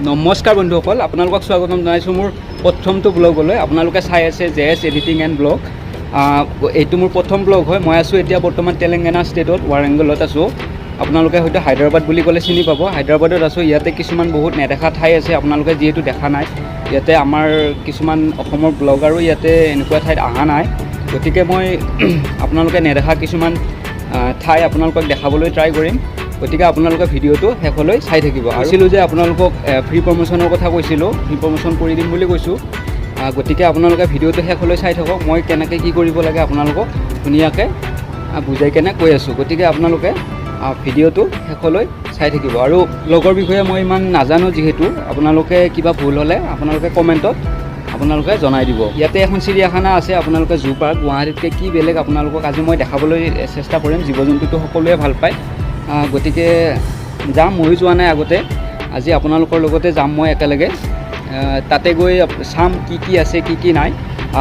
নমস্কাৰ বন্ধুসকল, আপোনালোকক স্বাগতম জনাইছোঁ মোৰ প্ৰথমটো ব্লগলৈ। আপোনালোকে চাই আছে জেএছ এডিটিং এণ্ড ব্লগ। এইটো মোৰ প্ৰথম ব্লগ হয়। মই আছোঁ এতিয়া বৰ্তমান তেলেংগানা ষ্টেটত, ৱাৰাংগলত আছোঁ। আপোনালোকে হয়তো হায়দৰাবাদ বুলি ক'লে চিনি পাব। হায়দৰাবাদত আছোঁ। ইয়াতে কিছুমান বহুত নেদেখা ঠাই আছে, আপোনালোকে যিহেতু দেখা নাই। ইয়াতে আমাৰ কিছুমান অসমৰ ব্লগাৰো ইয়াতে এনেকুৱা ঠাইত অহা নাই, গতিকে মই আপোনালোকে নেদেখা কিছুমান ঠাই আপোনালোকক দেখাবলৈ ট্ৰাই কৰিম। গতিকে আপোনালোকে ভিডিঅ'টো শেষলৈ চাই থাকিব। আছিলোঁ যে আপোনালোকক ফ্ৰী প্ৰমোশ্যনৰ কথা কৈছিলোঁ, ফ্ৰী প্ৰমোশ্যন কৰি দিম বুলি কৈছোঁ। গতিকে আপোনালোকে ভিডিঅ'টো শেষলৈ চাই থাকক। মই কেনেকৈ কি কৰিব লাগে আপোনালোকক ধুনীয়াকৈ বুজাই কেনে কৈ আছোঁ। গতিকে আপোনালোকে ভিডিঅ'টো শেষলৈ চাই থাকিব। আৰু ব্লগৰ বিষয়ে মই ইমান নাজানো, যিহেতু আপোনালোকে কিবা ভুল হ'লে আপোনালোকে কমেণ্টত আপোনালোকে জনাই দিব। ইয়াতে এখন চিৰিয়াখানা আছে, আপোনালোকে জু পাৰ্ক। গুৱাহাটীতকৈ কি বেলেগ আপোনালোকক আজি মই দেখাবলৈ চেষ্টা কৰিম। জীৱ জন্তুটো সকলোৱে ভাল পায়, গতিকে যাম। ময়ো যোৱা নাই আগতে, আজি আপোনালোকৰ লগতে যাম মই একেলগে। তাতে গৈ চাম কি কি আছে কি কি নাই,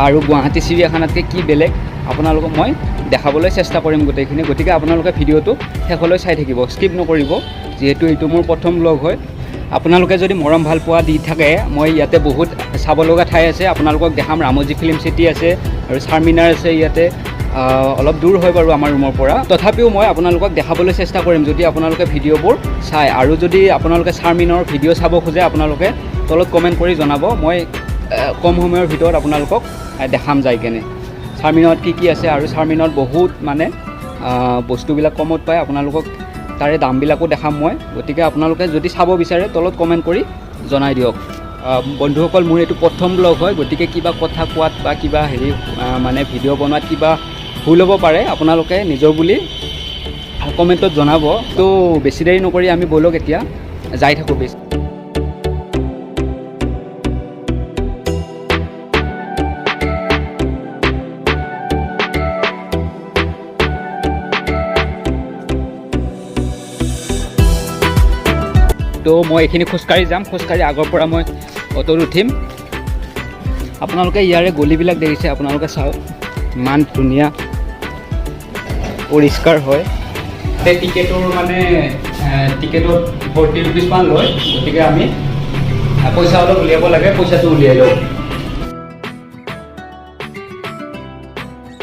আৰু গুৱাহাটী চিৰিয়াখানাতকৈ কি বেলেগ আপোনালোকক মই দেখাবলৈ চেষ্টা কৰিম গোটেইখিনি। গতিকে আপোনালোকে ভিডিঅ'টো শেষলৈ চাই থাকিব, স্কিপ নকৰিব, যিহেতু এইটো মোৰ প্ৰথম ব্লগ হয়। আপোনালোকে যদি মৰম ভাল পোৱা দি থাকে, মই ইয়াতে বহুত চাব লগা ঠাই আছে আপোনালোকক দেখাম। ৰামোজী ফিল্ম চিটি আছে আৰু চাৰমিনাৰ আছে ইয়াতে। অলপ দূৰ হয় বাৰু আমাৰ ৰুমৰ পৰা, তথাপিও মই আপোনালোকক দেখাবলৈ চেষ্টা কৰিম যদি আপোনালোকে ভিডিঅ'বোৰ চায়। আৰু যদি আপোনালোকে চাৰমিনাৰৰ ভিডিঅ' চাব খোজে, আপোনালোকে তলত কমেণ্ট কৰি জনাব। মই কম সময়ৰ ভিতৰত আপোনালোকক দেখাম যাই কেনে চাৰমিনাৰত কি কি আছে। আৰু চাৰমিনাৰত বহুত মানে বস্তুবিলাক কমত পায়, আপোনালোকক তাৰে দামবিলাকো দেখাম মই। গতিকে আপোনালোকে যদি চাব বিচাৰে তলত কমেণ্ট কৰি জনাই দিয়ক। বন্ধুসকল, মোৰ এইটো প্ৰথম ব্লগ হয়, গতিকে কিবা কথা কোৱাত বা কিবা মানে ভিডিঅ' বনোৱাত কিবা ভুল হ'ব পাৰে। আপোনালোকে নিজৰ বুলি কমেণ্টত জনাব। তো বেছি দেৰি নকৰি আমি ব'লক এতিয়া যাই থাকোঁ। তো মই এইখিনি খোজকাঢ়ি যাম, খোজকাঢ়ি আগৰ পৰা মই অ'টোত উঠিম। আপোনালোকে ইয়াৰে গলিবিলাক দেখিছে, আপোনালোকে চাওক ইমান ধুনীয়া পৰিষ্কাৰ হয়। টিকেটৰ মানে টিকেটত 40 rupees মান লয়, গতিকে আমি পইচা অলপ উলিয়াব লাগে, পইচাটো উলিয়াই লওঁ।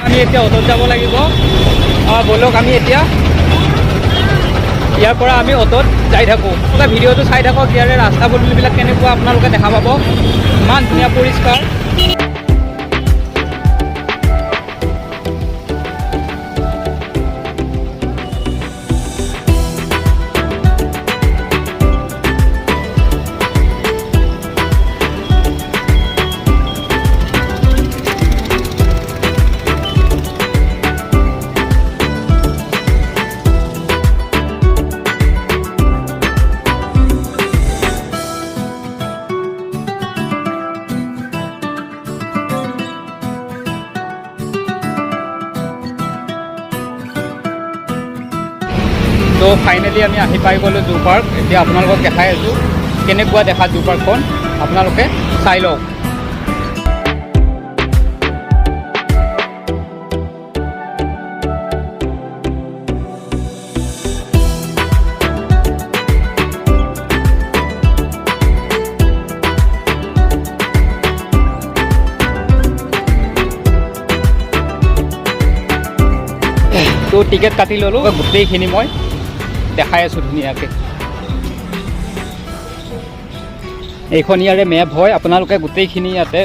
আমি এতিয়া অ'টোত যাব লাগিব। ব'লক আমি এতিয়া ইয়াৰ পৰা আমি অ'টোত যাই থাকোঁ। ভিডিঅ'টো চাই থাকক। ইয়াৰে ৰাস্তা পদূলিবিলাক কেনেকুৱা আপোনালোকে দেখা পাব, ইমান ধুনীয়া পৰিষ্কাৰ। তো ফাইনেলি আমি আহি পাই গ'লোঁ জু পাৰ্ক। এতিয়া আপোনালোকক দেখাই আছোঁ কেনেকুৱা দেখা জু পাৰ্কখন, আপোনালোকে চাই লওক। তো টিকেট কাটি ল'লোঁ, গোটেইখিনি মই দেখাই আছোঁ ধুনীয়াকৈ। এইখন ইয়াৰে মেপ হয়, আপোনালোকে গোটেইখিনি ইয়াতে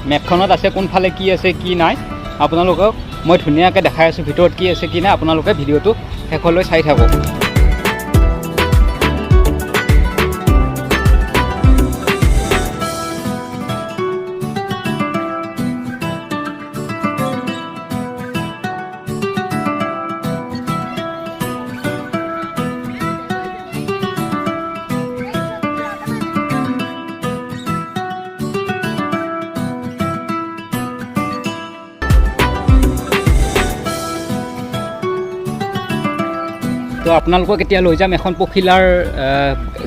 মেপখনত আছে, কোনফালে কি আছে কি নাই আপোনালোকক মই ধুনীয়াকৈ দেখাই আছোঁ। ভিতৰত কি আছে কি নাই আপোনালোকে ভিডিঅ'টো শেষলৈ চাই থাকক। তো আপোনালোকক এতিয়া লৈ যাম এখন পখিলাৰ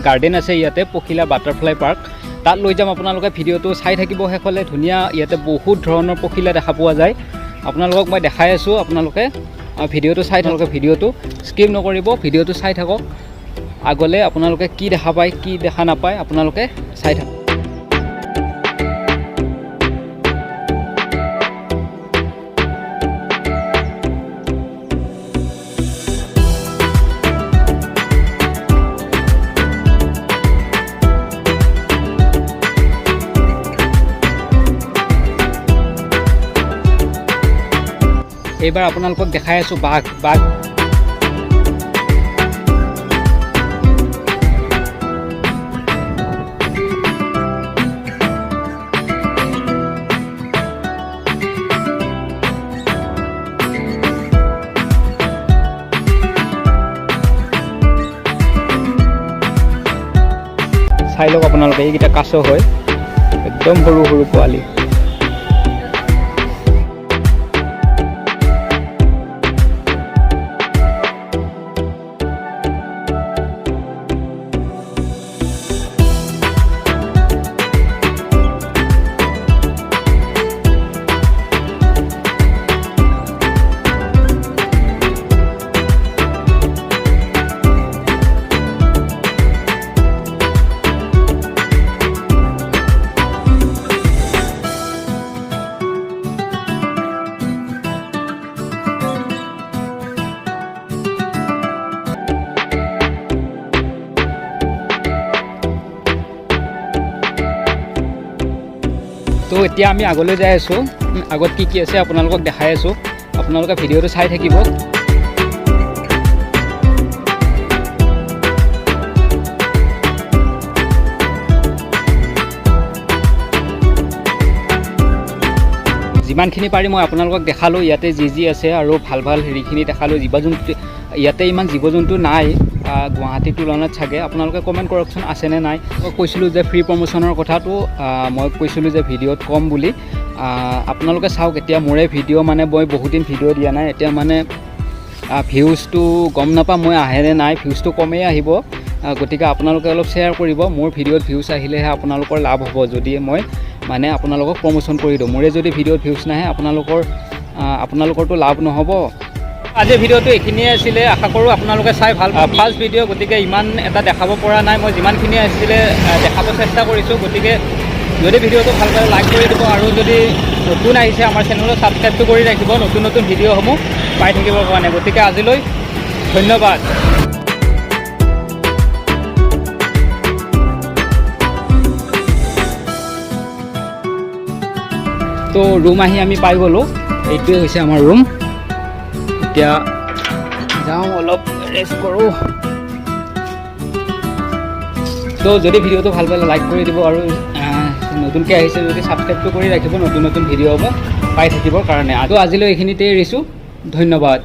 গাৰ্ডেন আছে ইয়াতে, পখিলা বাটাৰফ্লাই পাৰ্ক। তাত লৈ যাম। আপোনালোকে ভিডিঅ'টো চাই থাকিব শেষলৈ। ধুনীয়া, ইয়াতে বহুত ধৰণৰ পখিলা দেখা পোৱা যায়। আপোনালোকক মই দেখাই আছোঁ, আপোনালোকে ভিডিঅ'টো চাই থাকক। ভিডিঅ'টো স্কিপ নকৰিব, ভিডিঅ'টো চাই থাকক। আগলৈ আপোনালোকে কি দেখা পায় কি দেখা নাপায় আপোনালোকে চাই থাকক। এইবাৰ আপোনালোকক দেখাই আছোঁ বাঘ। চাই লওক আপোনালোকে, এইকেইটা কাছ হয়, একদম সৰু সৰু পোৱালি। তো এতিয়া আমি আগলৈ যাই আছোঁ, আগত কি কি আছে আপোনালোকক দেখাই আছোঁ, আপোনালোকে ভিডিঅ'টো চাই থাকিব। যিমানখিনি পাৰি মই আপোনালোকক দেখালোঁ, ইয়াতে যি আছে আৰু ভাল ভাল হেৰিখিনি দেখালোঁ। জীৱ জন্তু ইয়াতে ইমান জীৱ জন্তু নাই গুৱাহাটীৰ তুলনাত চাগে, আপোনালোকে কমেণ্ট কৰকচোন আছেনে নাই। মই কৈছিলোঁ যে ফ্ৰী প্ৰমোশ্যনৰ কথাটো, মই কৈছিলোঁ যে ভিডিঅ'ত কম বুলি। আপোনালোকে চাওক, এতিয়া মোৰে ভিডিঅ' মানে মই বহুদিন ভিডিঅ' দিয়া নাই, এতিয়া মানে ভিউজটো গম নাপাওঁ মই আহেনে নাই, ভিউজটো কমেই আহিব। গতিকে আপোনালোকে অলপ শ্বেয়াৰ কৰিব, মোৰ ভিডিঅ'ত ভিউজ আহিলেহে আপোনালোকৰ লাভ হ'ব। যদি মই মানে আপোনালোকক প্ৰমোশ্যন কৰি দিওঁ, মোৰে যদি ভিডিঅ'ত ভিউজ নাহে আপোনালোকৰতো লাভ নহ'ব। আজিৰ ভিডিঅ'টো এইখিনিয়ে আছিলে, আশা কৰোঁ আপোনালোকে চাই ভাল পাব। ফাৰ্ষ্ট ভিডিঅ' গতিকে ইমান এটা দেখাব পৰা নাই, মই যিমানখিনি আছিলে দেখাব চেষ্টা কৰিছোঁ। গতিকে যদি ভিডিঅ'টো ভাল পায় লাইক কৰি দিব, আৰু যদি নতুন আহিছে আমাৰ চেনেলত ছাবস্ক্ৰাইবটো কৰি ৰাখিব, নতুন নতুন ভিডিঅ'সমূহ পাই থাকিবৰ কাৰণে। গতিকে আজিলৈ ধন্যবাদ। তো ৰুম আহি আমি পাই গ'লোঁ, এইটোৱে হৈছে আমাৰ ৰুম। এতিয়া যাওঁ অলপ ৰেষ্ট কৰোঁ। তো যদি ভিডিঅ'টো ভাল পালে লাইক কৰি দিব, আৰু নতুনকৈ আহিছে যদি ছাবস্ক্ৰাইবটো কৰি ৰাখিব, নতুন নতুন ভিডিঅ' পাই থাকিবৰ কাৰণে। আৰু আজিলৈ এইখিনিতে এৰিছোঁ, ধন্যবাদ।